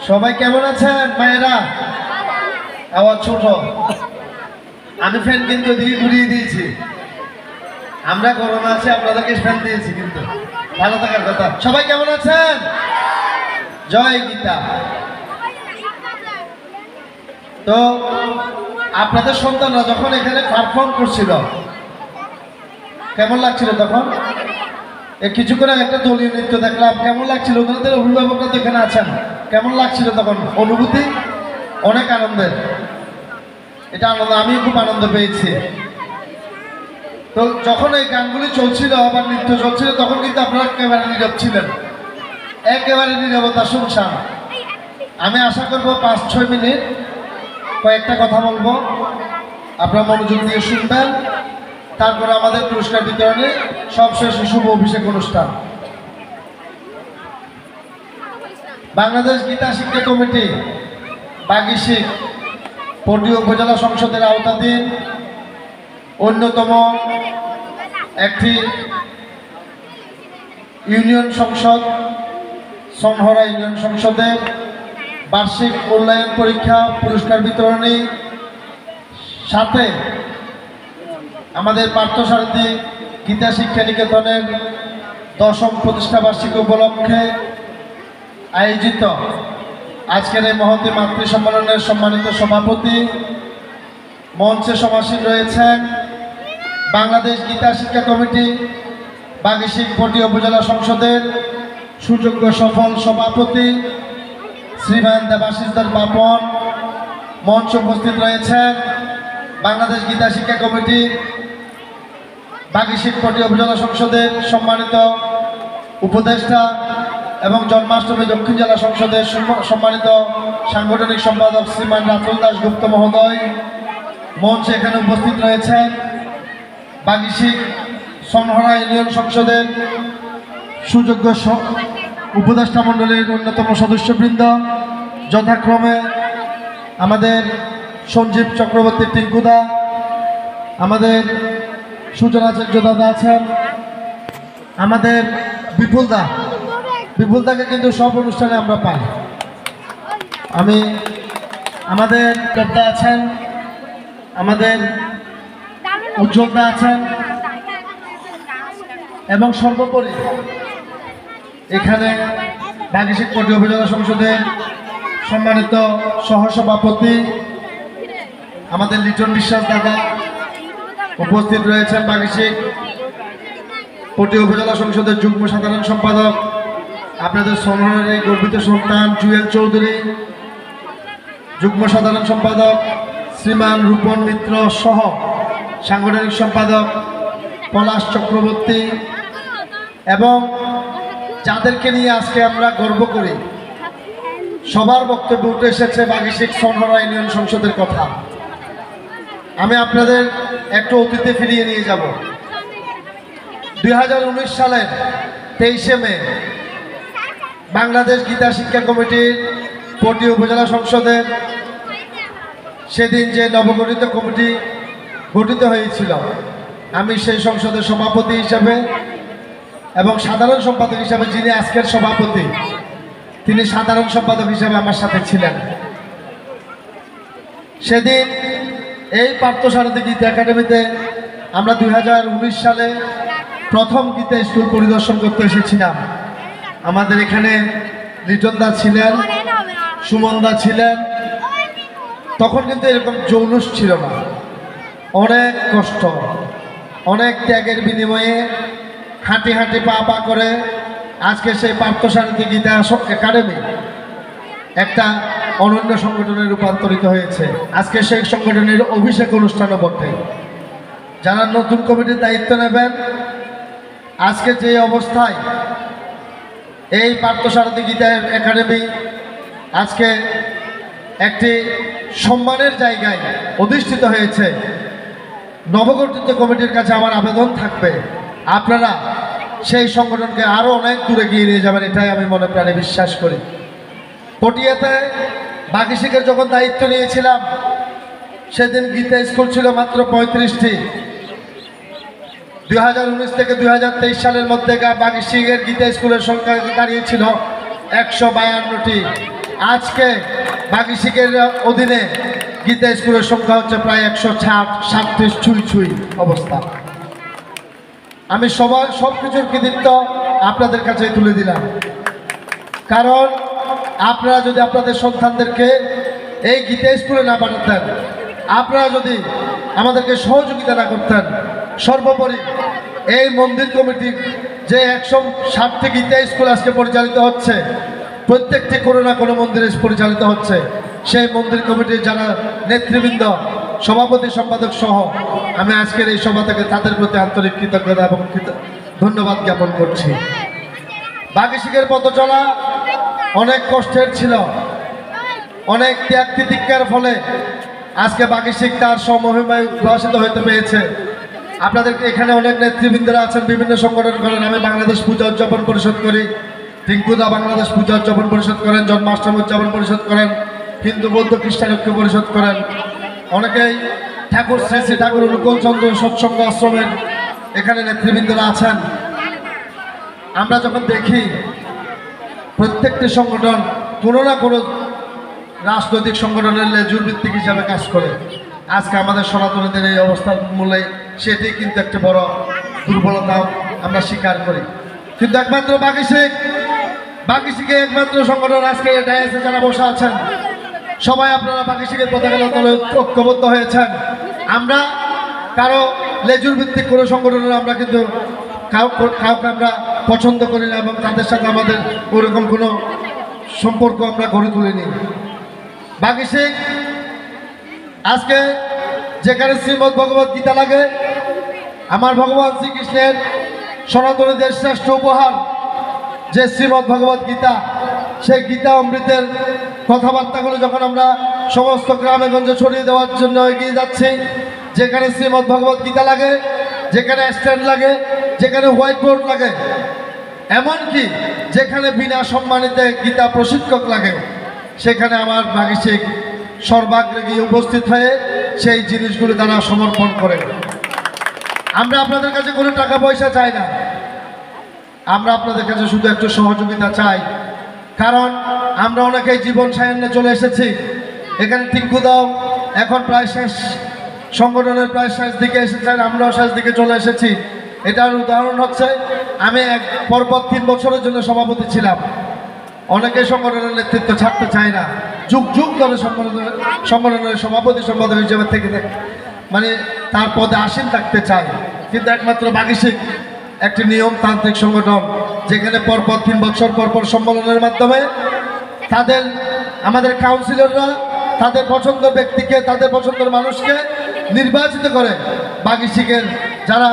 সবাই কেমন আছেন মায়েরা? আওয়াজ ছোট। আমি ফ্যান কিন্তু দিয়ে ঘুরিয়ে দিয়েছি। আমরা গরমে আছি, আপনাদেরকে ফ্যান দিয়েছি, কিন্তু ভালো থাকার কথা। সবাই কেমন আছেন? জয় গীতা। তো আপনাদের সন্তানরা যখন এখানে পারফর্ম করছিল কেমন লাগছিল তখন? কিছুক্ষণ আগে একটা দলীয় নৃত্য দেখলাম, কেমন লাগছিল? ওনাদের অভিভাবকরা তো এখানে আছেন, কেমন লাগছিল তখন? অনুভূতি অনেক আনন্দের। এটা আনন্দ, আমি খুব আনন্দ পেয়েছি। তো যখন এই গানগুলি চলছিল বা নৃত্য চলছিল তখন কিন্তু আপনারা একেবারে নীরব ছিলেন, একেবারে নীরবতা শুনছেন। আমি আশা করব 5-6 মিনিট কয়েকটা কথা বলবো, আপনারা মনোযোগ দিয়ে শুনবেন। তারপরে আমাদের পুরস্কার বিতরণে সবশেষ শুভ অভিষেক অনুষ্ঠান। বাংলাদেশ গীতা শিক্ষা কমিটি বাগিশিক পল্লী উপজেলা সংসদের আওতাধীন অন্যতম একটি ইউনিয়ন সংসদ সনহরা ইউনিয়ন সংসদের বার্ষিক মূল্যায়ন পরীক্ষা পুরস্কার বিতরণী সাথে আমাদের পার্থসারথী গীতা শিক্ষা নিকেতনের 10ম প্রতিষ্ঠা বার্ষিকী উপলক্ষে আয়োজিত আজকের এই মহতী মাতৃ সম্মেলনের সম্মানিত সভাপতি, মঞ্চে সমাসীন রয়েছেন বাংলাদেশ গীতা শিক্ষা কমিটি বাগিশিক পল্লী উপজেলা সংসদের সুযোগ্য সফল সভাপতি শ্রীমান দেবাশিসদার বাপন। মঞ্চে উপস্থিত রয়েছেন বাংলাদেশ গীতা শিক্ষা কমিটি বাগিশিক পল্লী উপজেলা সংসদের সম্মানিত উপদেষ্টা এবং জন্মাষ্টমী দক্ষিণ জেলা সংসদের সম্মানিত সাংগঠনিক সম্পাদক শ্রীমান রাতুল দাশগুপ্ত মহোদয়। মঞ্চে এখানে উপস্থিত রয়েছেন বাগিশিক সনহরা ইউনিয়ন সংসদের সুযোগ্য উপদেষ্টা মণ্ডলীর অন্যতম সদস্যবৃন্দ, যথাক্রমে আমাদের সঞ্জীব চক্রবর্তী টিঙ্কুদা, আমাদের সূচনাচার্য দাদা আছেন, আমাদের বিপুলদাকে কিন্তু সব অনুষ্ঠানে আমরা পাই। আমাদের দেবদা আছেন, আমাদের উজ্জ্বলদা আছেন, এবং সর্বোপরি এখানে বাগিশিক পল্লী উপজেলা সংসদের সম্মানিত সহসভাপতি আমাদের লিটন বিশ্বাস দাদা উপস্থিত রয়েছেন, বাগিশিক পল্লী উপজেলা সংসদের যুগ্ম সাধারণ সম্পাদক আপনাদের সনহরের এই গর্বিত সন্তান জুয়েল চৌধুরী, যুগ্ম সাধারণ সম্পাদক শ্রীমান রূপন মিত্র সহ সাংগঠনিক সম্পাদক পলাশ চক্রবর্তী, এবং যাদেরকে নিয়ে আজকে আমরা গর্ব করি সবার বক্তব্য উঠে এসেছে বাগিশিক সনহরা ইউনিয়ন সংসদের কথা। আমি আপনাদের একটু অতীতে ফিরিয়ে নিয়ে যাব। 2019 সালের 23শে মে বাংলাদেশ গীতা শিক্ষা কমিটির পল্লী উপজেলা সংসদের সেদিন যে নবগঠিত কমিটি গঠিত হয়েছিল, আমি সেই সংসদের সভাপতি হিসাবে এবং সাধারণ সম্পাদক হিসাবে, যিনি আজকের সভাপতি তিনি সাধারণ সম্পাদক হিসাবে আমার সাথে ছিলেন। সেদিন এই পার্থসারথী গীতা একাডেমিতে আমরা 2019 সালে প্রথম গীতা স্কুল পরিদর্শন করতে এসেছিলাম। আমাদের এখানে লিটনদা ছিলেন, সুমনদা ছিলেন। তখন কিন্তু এরকম জৌলুস ছিল না, অনেক কষ্ট, অনেক ত্যাগের বিনিময়ে হাঁটি হাঁটি পা পা করে আজকে সেই পার্থসারথী গীতা একাডেমি একটা অনন্য সংগঠনে রূপান্তরিত হয়েছে। আজকে সেই সংগঠনের অভিষেক অনুষ্ঠানও বটে। যারা নতুন কমিটির দায়িত্ব নেবেন, আজকে যে অবস্থায় এই পার্থসারথী গীতা একাডেমি আজকে একটি সম্মানের জায়গায় অধিষ্ঠিত হয়েছে, নবগঠিত কমিটির কাছে আমার আবেদন থাকবে আপনারা সেই সংগঠনকে আরও অনেক দূরে গিয়ে নিয়ে যাবেন, এটাই আমি মনে প্রাণে বিশ্বাস করি। পটিয়াতে বাগিশিকের যখন দায়িত্ব নিয়েছিলাম সেদিন গীতা স্কুল ছিল মাত্র 35টি। 2019 থেকে 2023 সালের মধ্যে বাগিশিকের গীতা স্কুলের সংখ্যা দাঁড়িয়েছিল 152টি। আজকে বাগিশিকের অধীনে গীতা স্কুলের সংখ্যা হচ্ছে প্রায় 137 ছুঁই অবস্থা। আমি সব কিছুর কৃতিত্ব আপনাদের কাছে তুলে দিলাম, কারণ আপনারা যদি আপনাদের সন্তানদেরকে এই গীতা স্কুলে না পাঠাতেন, আপনারা যদি আমাদেরকে সহযোগিতা না করতেন, সর্বোপরি এই মন্দির কমিটির যে 160টি গীতা স্কুল আজকে পরিচালিত হচ্ছে, প্রত্যেকটি কোনো না কোনো মন্দিরে পরিচালিত হচ্ছে, সেই মন্দির কমিটির যারা নেতৃবৃন্দ, সভাপতি, সম্পাদক সহ আমি আজকের এই সভা থেকে তাদের প্রতি আন্তরিক কৃতজ্ঞতা এবং ধন্যবাদ জ্ঞাপন করছি। বাগিশিকের পথ চলা অনেক কষ্টের ছিল, অনেক ত্যাগ তিতিক্ষার ফলে আজকে বাগিশিক তার সমহিমায় উদ্ভাসিত হইতে পেরেছে। আপনাদের এখানে অনেক নেতৃবৃন্দরা আছেন, বিভিন্ন সংগঠন করেন। আমি বাংলাদেশ পূজা উদযাপন পরিষদ করি, টিঙ্কুদা বাংলাদেশ পূজা উদযাপন পরিষদ করেন, জন্মাষ্টমী উদযাপন পরিষদ করেন, হিন্দু বৌদ্ধ খ্রিস্টান ঐক্য পরিষদ করেন। অনেকেই ঠাকুর শ্রী শ্রী ঠাকুর অনুকূলচন্দ্র সৎসঙ্গ আশ্রমের এখানে নেতৃবৃন্দরা আছেন। আমরা যখন দেখি প্রত্যেকটি সংগঠন কোনো না কোনো রাজনৈতিক সংগঠনের লেজুর ভিত্তিক হিসাবে কাজ করে, আজকে আমাদের সনাতনীদের এই অবস্থার মূলে সেটি কিন্তু একটা বড় দুর্বলতা আমরা স্বীকার করি। কিন্তু একমাত্র বাগিশিকে একমাত্র সংগঠন আজকে ডায়াসে যারা বসে আছেন, সবাই আপনারা বাগিশিকের পতাকা তলে ঐক্যবদ্ধ হয়েছেন। আমরা কারো লেজুর ভিত্তিক কোনো সংগঠনের আমরা কিন্তু কাউকে আমরা পছন্দ করি না, এবং তাদের সাথে আমাদের ওরকম কোনো সম্পর্ক আমরা গড়ে তুলিনি। বাগিশিক আজকে যেখানে শ্রীমদ্ ভগবত গীতা লাগে, আমার ভগবান শ্রীকৃষ্ণের সনাতনীদের শ্রেষ্ঠ উপহার যে শ্রীমদ্ ভগবত গীতা, সেই গীতা অমৃতের কথাবার্তাগুলো যখন আমরা সমস্ত গ্রামে গঞ্জে ছড়িয়ে দেওয়ার জন্য এগিয়ে যাচ্ছি, যেখানে শ্রীমদ্ ভগবত গীতা লাগে, যেখানে স্ট্যান্ড লাগে, যেখানে হোয়াইট বোর্ড লাগে, এমনকি যেখানে বিনা সম্মানিতে গীতা প্রশিক্ষক লাগে, সেখানে আমার বাগিশিক সর্বাগ্রে গিয়ে উপস্থিত হয়ে সেই জিনিসগুলো তারা সমর্পণ করে। আমরা আপনাদের কাছে কোনো টাকা পয়সা চাই না, আমরা আপনাদের কাছে শুধু একটু সহযোগিতা চাই। কারণ আমরা অনেকেই জীবন সায়ান্নে চলে এসেছি। এখানে টিঙ্কুদাও এখন প্রায় শেষ, সংগঠনের প্রায় শেষ দিকে এসেছেন, আমরাও শেষ দিকে চলে এসেছি। এটার উদাহরণ হচ্ছে আমি পরপর 3 বছরের জন্য সভাপতি ছিলাম। অনেকে সংগঠনের নেতৃত্ব ছাড়তে চায় না, যুগ যুগ ধরে সংগঠনের সভাপতি সম্পাদক হিসেবে থেকে মানে তার পদে আসীন থাকতে চায়। কিন্তু একমাত্র বাগিশিক একটি নিয়মতান্ত্রিক সংগঠন, যেখানে পরপর 3 বছর পরপর সম্মেলনের মাধ্যমে আমাদের কাউন্সিলররা তাদের পছন্দ ব্যক্তিকে, তাদের পছন্দের মানুষকে নির্বাচিত করে বাগিশিকের যারা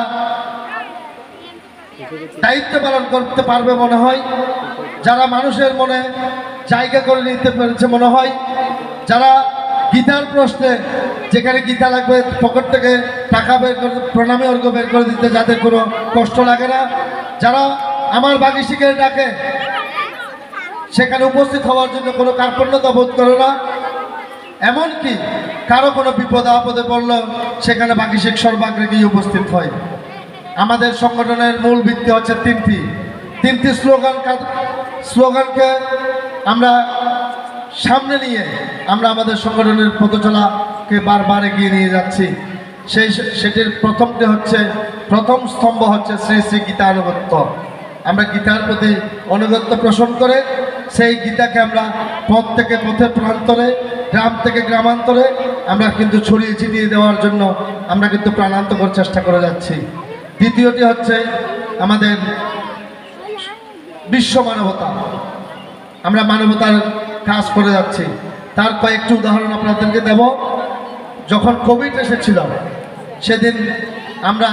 দায়িত্ব পালন করতে পারবে মনে হয়, যারা মানুষের মনে জায়গা করে নিতে পেরেছে মনে হয়, যারা গীতার প্রশ্নে যেখানে গীতা লাগবে পকেট থেকে টাকা বের করে প্রণামী অর্ঘ বের করে দিতে যাদের কোনো কষ্ট লাগে না, যারা আমার বাগিশিকের ডাকে সেখানে উপস্থিত হওয়ার জন্য কোনো কার্পণ্যতা বোধ করে না, এমনকি কারো কোনো বিপদ আপদে পড়ল সেখানে বাগিশিক সর্বাগ্রে গিয়ে উপস্থিত হয়। আমাদের সংগঠনের মূল ভিত্তি হচ্ছে তিনটি স্লোগানকে আমরা সামনে নিয়ে আমরা আমাদের সংগঠনের পথচলাকে বারবার এগিয়ে নিয়ে যাচ্ছি। সেটির প্রথম স্তম্ভ হচ্ছে শ্রী শ্রী গীতা আনুগত্য। আমরা গীতার প্রতি অনুগত্য পোষণ করে সেই গীতাকে আমরা পথ থেকে পথের প্রান্তরে, গ্রাম থেকে গ্রামান্তরে আমরা কিন্তু ছড়িয়ে ছিটিয়ে দেওয়ার জন্য আমরা কিন্তু প্রাণান্তকর চেষ্টা করে যাচ্ছি। দ্বিতীয়টি হচ্ছে আমাদের বিশ্ব মানবতা। আমরা মানবতার কাজ করে যাচ্ছি। তার কয়েকটি উদাহরণ আপনাদেরকে দেব। যখন কোভিড এসেছিল সেদিন আমরা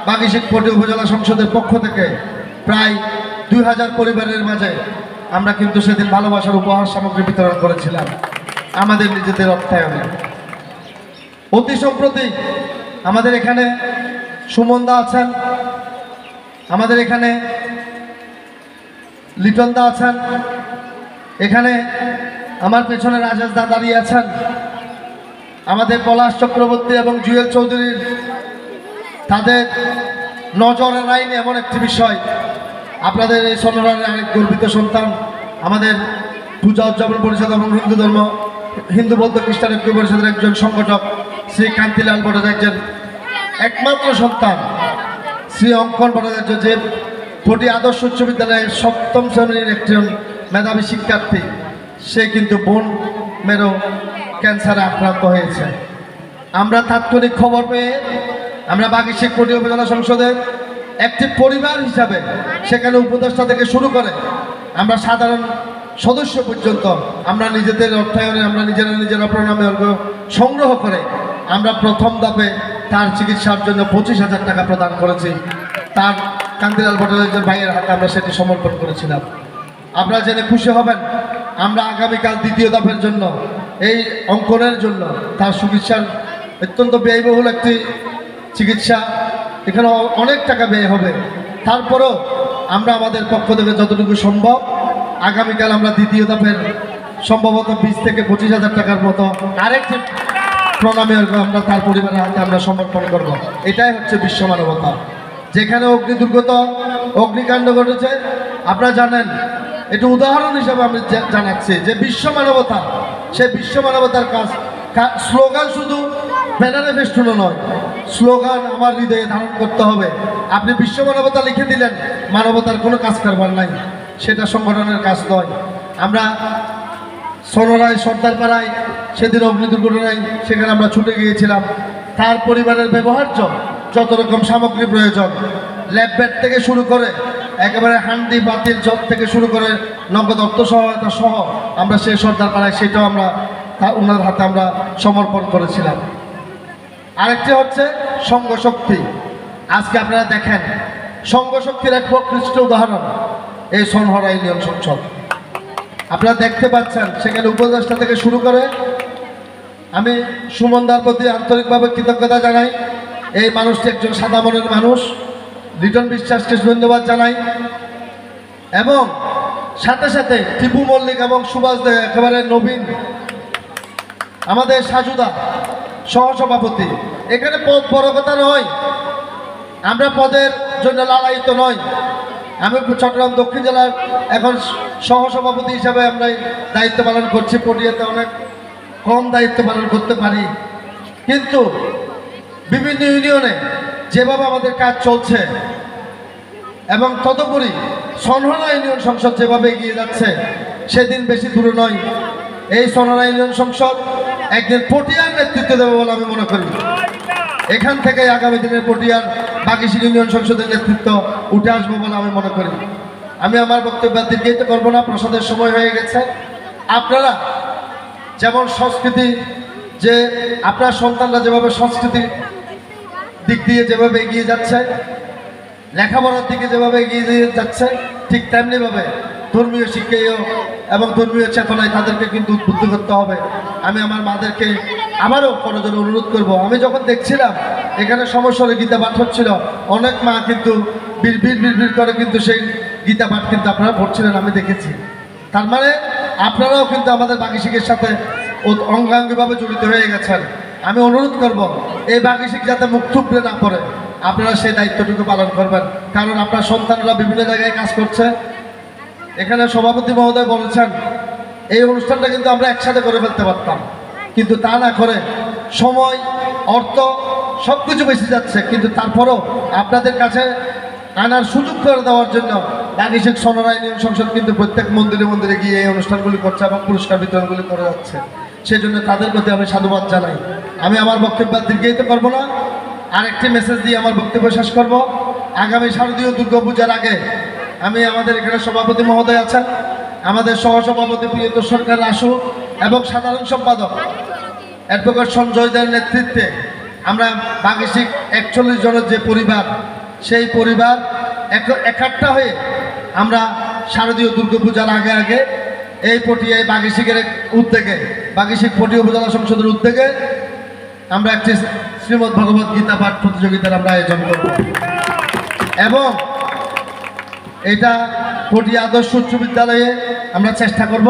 বাগিশিক পটি উপজেলা সংসদের পক্ষ থেকে প্রায় 2000 পরিবারের মাঝে আমরা কিন্তু সেদিন ভালোবাসার উপহার সামগ্রী বিতরণ করেছিলাম আমাদের নিজেদের অর্থায়নে। অতি সম্প্রতি আমাদের এখানে সুমনদা আছেন, আমাদের এখানে লিটনদা আছেন, এখানে আমার পেছনে রাজেশ দা দাঁড়িয়ে আছেন, আমাদের পলাশ চক্রবর্তী এবং জুয়েল চৌধুরীর তাদের নজরের আইন এমন একটি বিষয়। আপনাদের এই সোনারের আরেক গর্বিত সন্তান আমাদের পূজা উদযাপন পরিষদ এবং হিন্দু বৌদ্ধ খ্রিস্টান ঐক্য পরিষদের একজন সংগঠক শ্রী কান্তিলাল ভট্টাচার্যের একমাত্র সন্তান শ্রী অঙ্কন ভট্টাচার্য, যে পটি আদর্শ উচ্চ বিদ্যালয়ের 7ম শ্রেণীর একজন মেধাবী শিক্ষার্থী, সে কিন্তু বোন মেরো ক্যান্সারে আক্রান্ত হয়েছে। আমরা তাৎক্ষণিক খবর পেয়ে আমরা বাগিশিক পটি উপজেলা সংসদের একটি পরিবার হিসাবে সেখানে উপদেষ্টা থেকে শুরু করে আমরা সাধারণ সদস্য পর্যন্ত আমরা নিজেদের অর্থায়নে আমরা নিজেরা প্রণামে অর্ঘ সংগ্রহ করে আমরা প্রথম ধাপে তার চিকিৎসার জন্য 25,000 টাকা প্রদান করেছি। তার কান্তিলাল ভট্টাচার্যের ভাইয়ের হাতে আমরা সেটি সমর্পণ করেছিলাম। আপনারা জেনে খুশি হবেন, আমরা আগামীকাল দ্বিতীয় ধাপের জন্য এই অঙ্কনের জন্য তার চিকিৎসার অত্যন্ত ব্যয়বহুল একটি চিকিৎসা, এখানে অনেক টাকা ব্যয় হবে, তারপরেও আমরা আমাদের পক্ষ থেকে যতটুকু সম্ভব আগামীকাল আমরা দ্বিতীয় ধাপের সম্ভবত 20 থেকে 25,000 টাকার মতো আরেকটি প্রণামী আমরা তার পরিবারের হাতে আমরা সমর্পণ করব। এটাই হচ্ছে বিশ্ব মানবতা। যেখানে অগ্নিকাণ্ড ঘটেছে আপনারা জানেন, এটা উদাহরণ হিসাবে আমি জানাচ্ছি যে বিশ্ব মানবতা, সেই বিশ্ব মানবতার কাজ স্লোগান শুধু ব্যানারে ফেস্টুনও নয়, স্লোগান আমার হৃদয়ে ধারণ করতে হবে। আপনি বিশ্ব মানবতা লিখে দিলেন, মানবতার কোনো কাজ কারবার নাই, সেটা সংগঠনের কাজ নয়। আমরা সোনরায় সর্দারপাড়ায় সেদিন অগ্নি দুর্ঘটনায় সেখানে আমরা ছুটে গিয়েছিলাম। তার পরিবারের ব্যবহার্য যত রকম সামগ্রী প্রয়োজন, ল্যাব বেড থেকে শুরু করে একেবারে হান্ডি বাতিল জল থেকে শুরু করে নগদ অর্থ সহায়তা সহ আমরা সেই সর্দারপাড়ায় সেটাও আমরা ওনার হাতে আমরা সমর্পণ করেছিলাম। আরেকটি হচ্ছে সংঘশক্তি। আজকে আপনারা দেখেন সংঘশক্তির এক প্রকৃষ্ট উদাহরণ এই সোনহরা ইউনিয়ন সংসদ। আপনারা দেখতে পাচ্ছেন সেখানে উপদেষ্টা থেকে শুরু করে আমি সুমনদার প্রতি আন্তরিকভাবে কৃতজ্ঞতা জানাই। এই মানুষটি একজন সাদা মনের মানুষ, লিটন বিশ্বাসকে ধন্যবাদ জানাই, এবং সাথে সাথে টিপু মল্লিক এবং সুভাষ দে একেবারে নবীন আমাদের সাজুদা সহসভাপতি। এখানে পদ বড় কথা নয়, আমরা পদের জন্য লালায়িত নয়। আমি চট্টগ্রাম দক্ষিণ জেলার এখন সহসভাপতি হিসাবে আমরা দায়িত্ব পালন করছি। পটিয়াতে অনেক কম দায়িত্ব পালন করতে পারি, কিন্তু বিভিন্ন ইউনিয়নে যেভাবে আমাদের কাজ চলছে এবং তদুপরি সোনহরা ইউনিয়ন সংসদ যেভাবে এগিয়ে যাচ্ছে, সেদিন বেশি দূরে নয় এই সোনহরা ইউনিয়ন সংসদ একদিন পটিয়ার নেতৃত্ব দেবে বলে আমি মনে করি। এখান থেকে আগামী দিনের পটিয়ার বাগিশিক ইউনিয়ন সংসদের নেতৃত্ব উঠে আসবো বলে আমি মনে করি। আমি আমার বক্তব্য দীর্ঘায়িত করবো না, প্রসাদের সময় হয়ে গেছে। আপনারা যেমন সংস্কৃতি, যে আপনার সন্তানরা যেভাবে সংস্কৃতি দিক দিয়ে যেভাবে এগিয়ে যাচ্ছে, লেখাপড়ার দিকে যেভাবে এগিয়ে যাচ্ছে, ঠিক তেমনিভাবে ধর্মীয় শিক্ষায় এবং ধর্মীয় চেতনায় তাদেরকে কিন্তু উদ্বুদ্ধ করতে হবে। আমি আমার মাদেরকে আবারও কোনো জন্য অনুরোধ করব। আমি যখন দেখছিলাম এখানে সমস্যার গীতা পাঠ হচ্ছিল, অনেক মা কিন্তু বিড় করে কিন্তু সেই গীতা পাঠ কিন্তু আপনারা পড়ছিলেন, আমি দেখেছি। তার মানে আপনারাও কিন্তু আমাদের বাগিশিকের সাথে অঙ্গাঙ্গিভাবে জড়িত হয়ে গেছেন। আমি অনুরোধ করব এই বাগিশিক যাতে মুখ থুবড়ে না পড়ে, আপনারা সেই দায়িত্বটুকু পালন করবেন। কারণ আপনার সন্তানরা বিভিন্ন জায়গায় কাজ করছে। এখানে সভাপতি মহোদয় বলেছেন এই অনুষ্ঠানটা কিন্তু আমরা একসাথে করে ফেলতে পারতাম, কিন্তু তা না করে সময়, অর্থ সব কিছু বেশি যাচ্ছে, কিন্তু তারপরও আপনাদের কাছে আনার সুযোগ করে দেওয়ার জন্য বাগিশিক সোনহরা ইউনিয়ন সংসদ কিন্তু প্রত্যেক মন্দিরে মন্দিরে গিয়ে এই অনুষ্ঠানগুলি করছে এবং পুরস্কার বিতরণগুলি করে যাচ্ছে। সেজন্য তাদের প্রতি আমি সাধুবাদ জানাই। আমি আমার বক্তব্য দীর্ঘায়িত করব না, আরেকটি মেসেজ দিয়ে আমার বক্তব্য শেষ করব। আগামী শারদীয় দুর্গাপূজার আগে আমি আমাদের এখানে সভাপতি মহোদয় আছেন, আমাদের সহসভাপতি প্রিয়তর সরকার আসু এবং সাধারণ সম্পাদক অ্যাডভোকেট সঞ্জয় দেয়ের নেতৃত্বে আমরা বাগিশিক 41 জনের যে পরিবার, সেই পরিবার একাট্টা হয়ে আমরা শারদীয় দুর্গাপূজার আগে আগে এই পটিয়ায় বাগিশিকের উদ্যোগে, বাগিশিক পটি উপজেলা সংসদের উদ্যোগে আমরা একটি শ্রীমদ্ ভগবত গীতা পাঠ প্রতিযোগিতার আমরা আয়োজন করব এবং এটা পটিয়া আদর্শ উচ্চ বিদ্যালয়ে আমরা চেষ্টা করব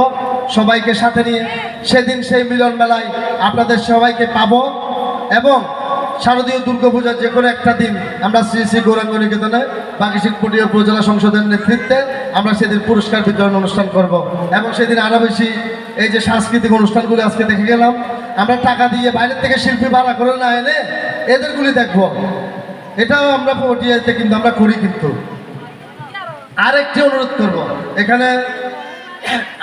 সবাইকে সাথে নিয়ে সেদিন সেই মিলন মেলায় আপনাদের সবাইকে পাবো এবং শারদীয় দুর্গাপূজার যে কোনো একটা দিন আমরা শ্রী শ্রী গৌরাঙ্গ নিকেতনে বাগিশিক পটিয়া উপজেলা সংসদের নেতৃত্বে আমরা সেদিন পুরস্কার বিতরণ অনুষ্ঠান করব এবং সেদিন আরও বেশি এই যে সাংস্কৃতিক অনুষ্ঠানগুলি আজকে দেখে গেলাম, আমরা টাকা দিয়ে বাইরের থেকে শিল্পী ভাড়া করে না এনে এদেরগুলি দেখব, এটাও আমরা পটিয়াতে কিন্তু আমরা করি। কিন্তু আরেকটি অনুরোধ করব, এখানে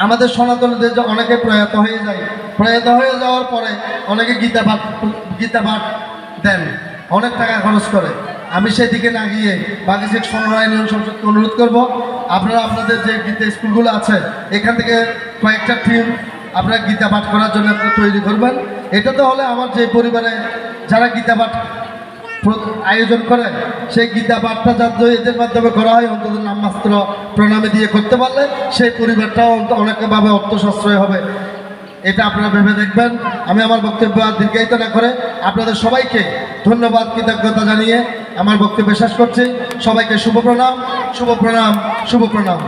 আমাদের সনাতনীদের যে অনেকে প্রয়াত হয়ে যায়, প্রয়াত হয়ে যাওয়ার পরে অনেকে গীতা পাঠ দেন, অনেক টাকা খরচ করে। আমি সেদিকে না গিয়ে বাগিশেখ সনরায়ণ সংসদকে অনুরোধ করব, আপনারা আপনাদের যে গীতা স্কুলগুলো আছে এখান থেকে কয়েকটা টিম আপনারা গীতা পাঠ করার জন্য আপনারা তৈরি করবেন। এটা তো হলে আমার যে পরিবারে যারা গীতা পাঠ আয়োজন করে সেই গীতা পাঠটা যাতে এদের মাধ্যমে করা হয়, অন্তত নামমাত্র প্রণামী দিয়ে করতে পারলে সেই পরিবারটাও অনেকভাবে অর্থ সাশ্রয় হবে। এটা আপনারা ভেবে দেখবেন। আমি আমার বক্তব্য আর দীর্ঘায়িত না করে আপনাদের সবাইকে ধন্যবাদ, কৃতজ্ঞতা জানিয়ে আমার বক্তব্য শেষ করছি। সবাইকে শুভ প্রণাম, শুভ প্রণাম, শুভ প্রণাম।